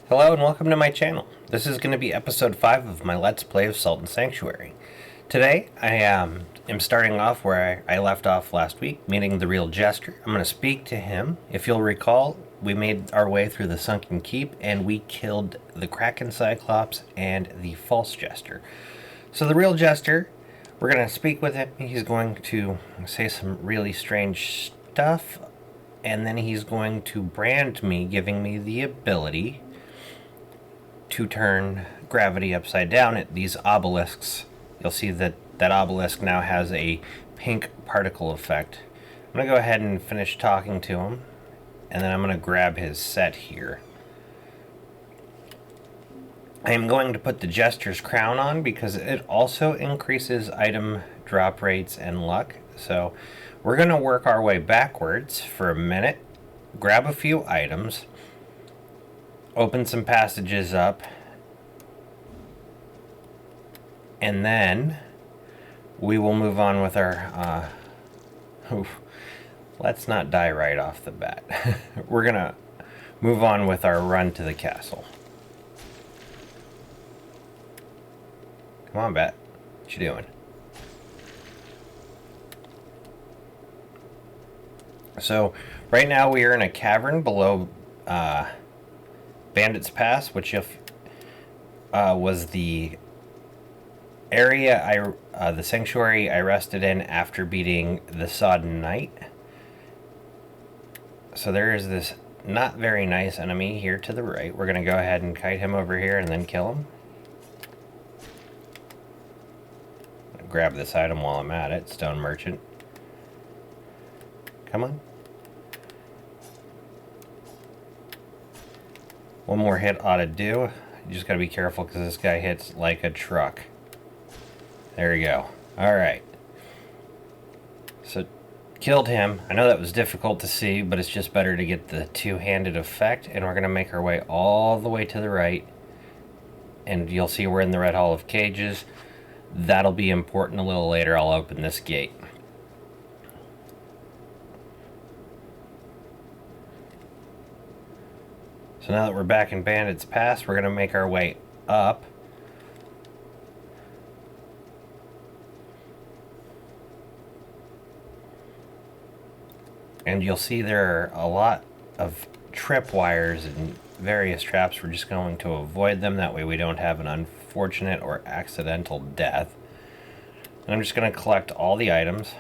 Hello and welcome to my channel. This is going to be episode 5 of my Let's Play of Sultan Sanctuary. Today I am starting off where I left off last week, meeting the real Jester. I'm going to speak to him. If you'll recall, we made our way through the Sunken Keep and we killed the Kraken Cyclops and the false Jester. So the real Jester, we're going to speak with him. He's going to say some really strange stuff, and then he's going to brand me, giving me the ability to turn gravity upside down at these obelisks. You'll see that obelisk now has a pink particle effect. I'm going to go ahead and finish talking to him, and then I'm going to grab his set here. I am going to put the Jester's crown on because it also increases item drop rates and luck. So we're going to work our way backwards for a minute, grab a few items, open some passages up, and then we will move on with our let's not die right off the bat. We're gonna move on with our run to the castle. Come on, Bat, what you doing? So right now we are in a cavern below Bandit's Pass, which was the area the sanctuary I rested in after beating the Sodden Knight. So there is this not very nice enemy here to the right. We're going to go ahead and kite him over here and then kill him. Grab this item while I'm at it, Stone Merchant. Come on. One more hit ought to do. You just gotta be careful because this guy hits like a truck. There we go. Alright. So, killed him. I know that was difficult to see, but it's just better to get the two-handed effect. And we're gonna make our way all the way to the right. And you'll see we're in the Red Hall of Cages. That'll be important a little later. I'll open this gate. So now that we're back in Bandit's Pass, we're going to make our way up. And you'll see there are a lot of tripwires and various traps. We're just going to avoid them. That way we don't have an unfortunate or accidental death. And I'm just going to collect all the items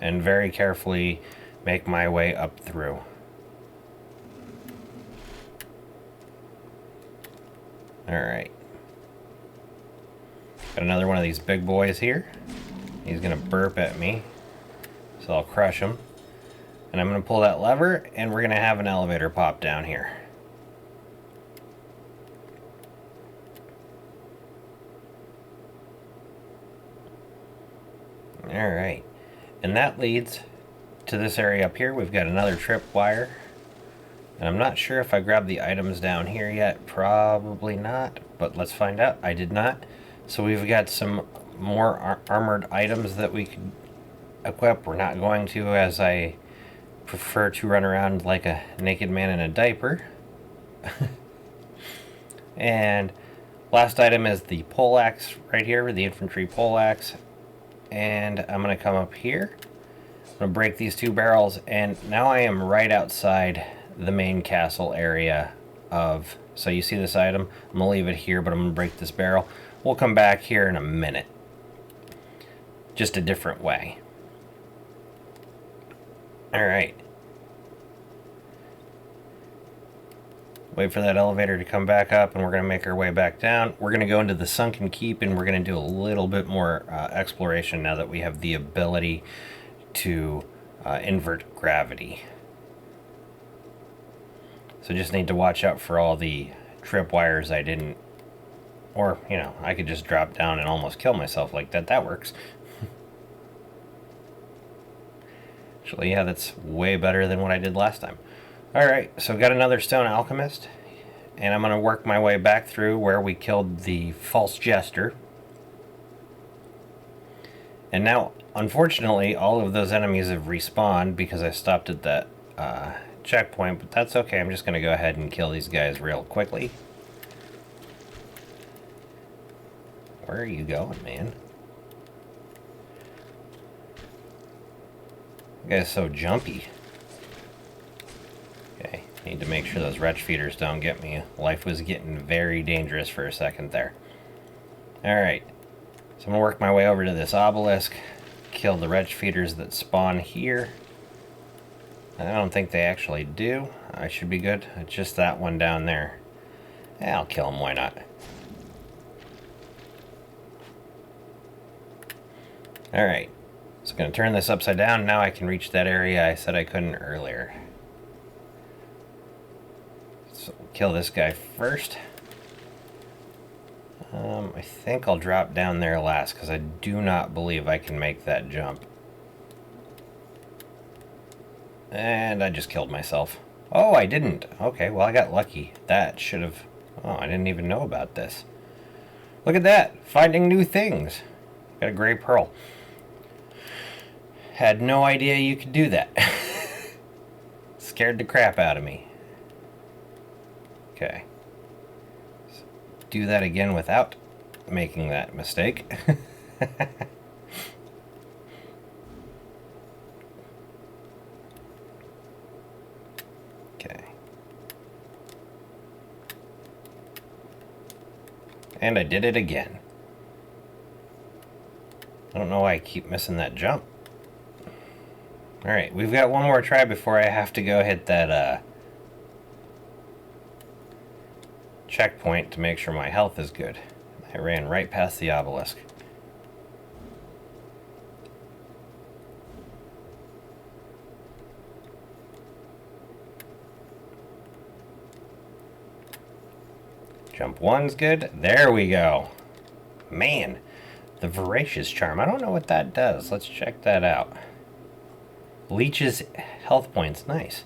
and very carefully make my way up through. Alright. Got another one of these big boys here. He's going to burp at me, so I'll crush him. And I'm going to pull that lever, and we're going to have an elevator pop down here. Alright. And that leads to this area up here. We've got another tripwire. And I'm not sure if I grabbed the items down here yet. Probably not, but let's find out. I did not. So we've got some more armored items that we could equip. We're not going to, as I prefer to run around like a naked man in a diaper. And last item is the poleaxe right here, the infantry poleaxe. And I'm going to come up here. I'm going to break these two barrels, and now I am right outside the main castle area of... So you see this item? I'm going to leave it here, but I'm going to break this barrel. We'll come back here in a minute. Just a different way. Alright. Wait for that elevator to come back up, and we're going to make our way back down. We're going to go into the Sunken Keep, and we're going to do a little bit more exploration now that we have the ability to invert gravity. So just need to watch out for all the tripwires I didn't... Or, you know, I could just drop down and almost kill myself like that. That works. Actually, yeah, that's way better than what I did last time. Alright, so got another Stone Alchemist. And I'm going to work my way back through where we killed the false Jester. And now, unfortunately, all of those enemies have respawned because I stopped at that checkpoint, but that's okay. I'm just going to go ahead and kill these guys real quickly. Where are you going, man? You guy's so jumpy. Okay, need to make sure those wretch feeders don't get me. Life was getting very dangerous for a second there. Alright, so I'm going to work my way over to this obelisk, kill the wretch feeders that spawn here. I don't think they actually do. I should be good. It's just that one down there. Yeah, I'll kill him, why not? Alright, so going to turn this upside down. Now I can reach that area I said I couldn't earlier. So we'll kill this guy first. I think I'll drop down there last because I do not believe I can make that jump. And I just killed myself. Oh, I didn't. Okay, well I got lucky. That should have... Oh, I didn't even know about this. Look at that! Finding new things. Got a gray pearl. Had no idea you could do that. Scared the crap out of me. Okay. Do that again without making that mistake. Okay. And I did it again. I don't know why I keep missing that jump. Alright, we've got one more try before I have to go hit that checkpoint to make sure my health is good. I ran right past the obelisk. Jump one's good. There we go. Man, the voracious charm. I don't know what that does. Let's check that out. Leeches health points. Nice.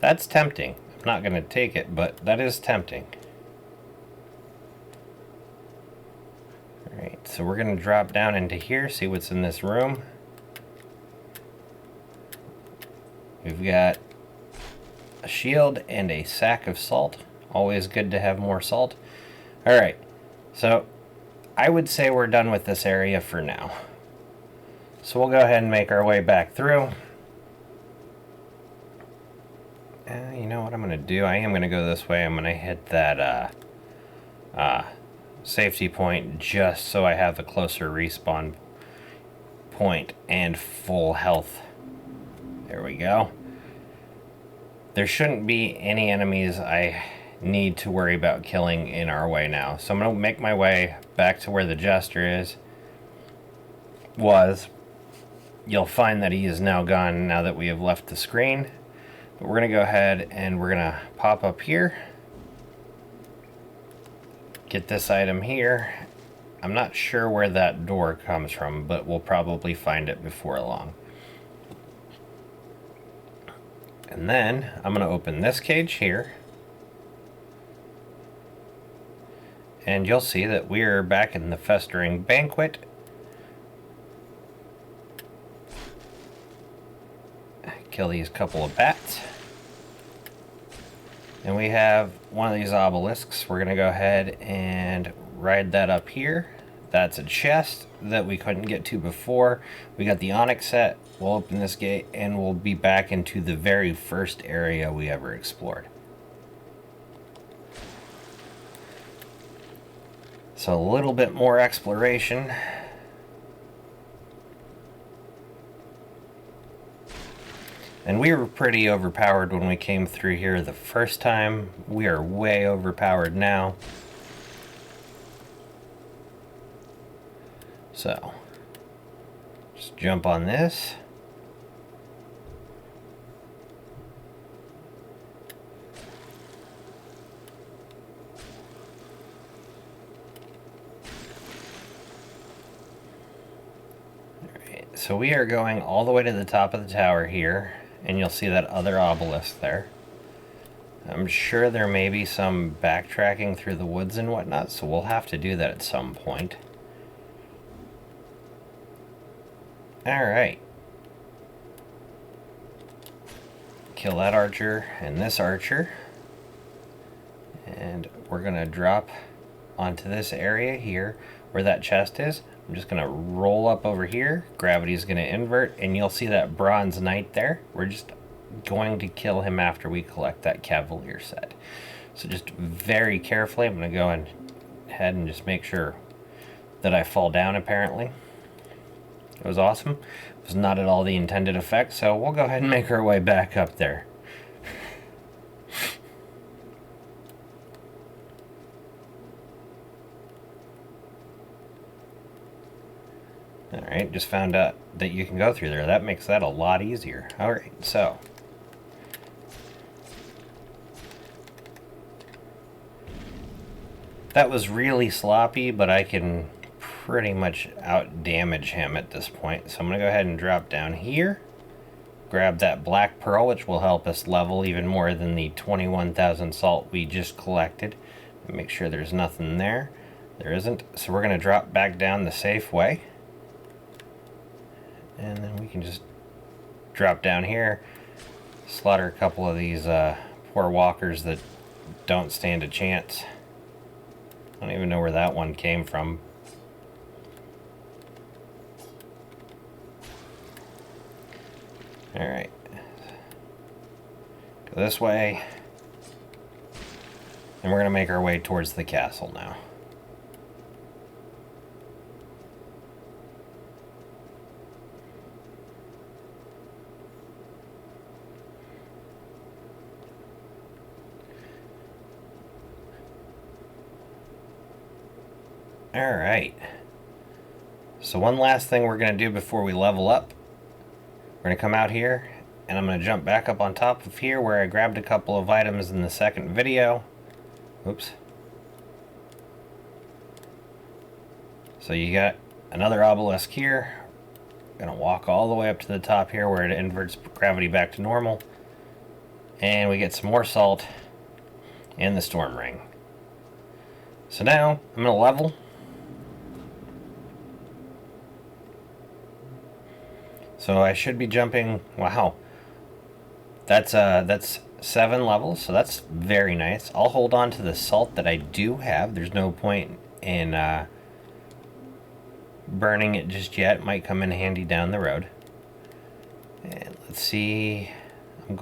That's tempting. I'm not going to take it, but that is tempting. Alright, so we're going to drop down into here, see what's in this room. We've got a shield and a sack of salt. Always good to have more salt. Alright, so I would say we're done with this area for now. So we'll go ahead and make our way back through. You know what I'm going to do? I am going to go this way. I'm going to hit that safety point just so I have a closer respawn point and full health. There we go. There shouldn't be any enemies I need to worry about killing in our way now. So I'm going to make my way back to where the jester was. You'll find that he is now gone now that we have left the screen. But we're going to go ahead and we're going to pop up here. Get this item here. I'm not sure where that door comes from, but we'll probably find it before long. And then I'm going to open this cage here. And you'll see that we're back in the Festering Banquet. Kill these couple of bats. And we have one of these obelisks. We're going to go ahead and ride that up here. That's a chest that we couldn't get to before. We got the onyx set. We'll open this gate and we'll be back into the very first area we ever explored. So a little bit more exploration. And we were pretty overpowered when we came through here the first time. We are way overpowered now. So, just jump on this. Alright, so we are going all the way to the top of the tower here. And you'll see that other obelisk there. I'm sure there may be some backtracking through the woods and whatnot, so we'll have to do that at some point. Alright. Kill that archer and this archer. And we're going to drop onto this area here where that chest is. I'm just going to roll up over here. Gravity is going to invert, and you'll see that bronze knight there. We're just going to kill him after we collect that cavalier set. So just very carefully, I'm going to go ahead and just make sure that I fall down, apparently. It was awesome. It was not at all the intended effect, so we'll go ahead and make our way back up there. Alright, just found out that you can go through there. That makes that a lot easier. Alright, so that was really sloppy, but I can pretty much out damage him at this point. So I'm going to go ahead and drop down here, grab that black pearl, which will help us level even more than the 21,000 salt we just collected. Make sure there's nothing there. There isn't. So we're going to drop back down the safe way. And then we can just drop down here, slaughter a couple of these poor walkers that don't stand a chance. I don't even know where that one came from. Alright. Go this way. And we're going to make our way towards the castle now. Alright, so one last thing we're going to do before we level up. We're going to come out here, and I'm going to jump back up on top of here where I grabbed a couple of items in the second video. Oops. So you got another obelisk here. Going to walk all the way up to the top here where it inverts gravity back to normal. And we get some more salt and the storm ring. So now I'm going to level. So I should be jumping, wow, that's 7 levels, so that's very nice. I'll hold on to the salt that I do have. There's no point in burning it just yet. It might come in handy down the road. And let's see, I've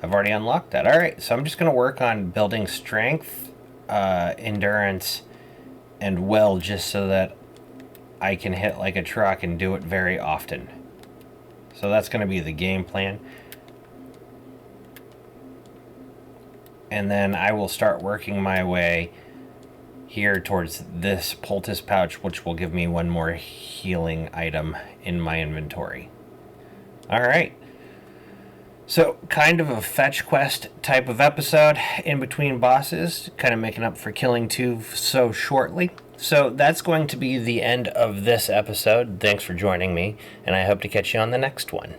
already unlocked that. Alright, so I'm just going to work on building strength, endurance, and will, just so that I can hit like a truck and do it very often. So that's going to be the game plan. And then I will start working my way here towards this poultice pouch, which will give me one more healing item in my inventory. Alright. So, kind of a fetch quest type of episode in between bosses, kind of making up for killing two so shortly. So that's going to be the end of this episode. Thanks for joining me, and I hope to catch you on the next one.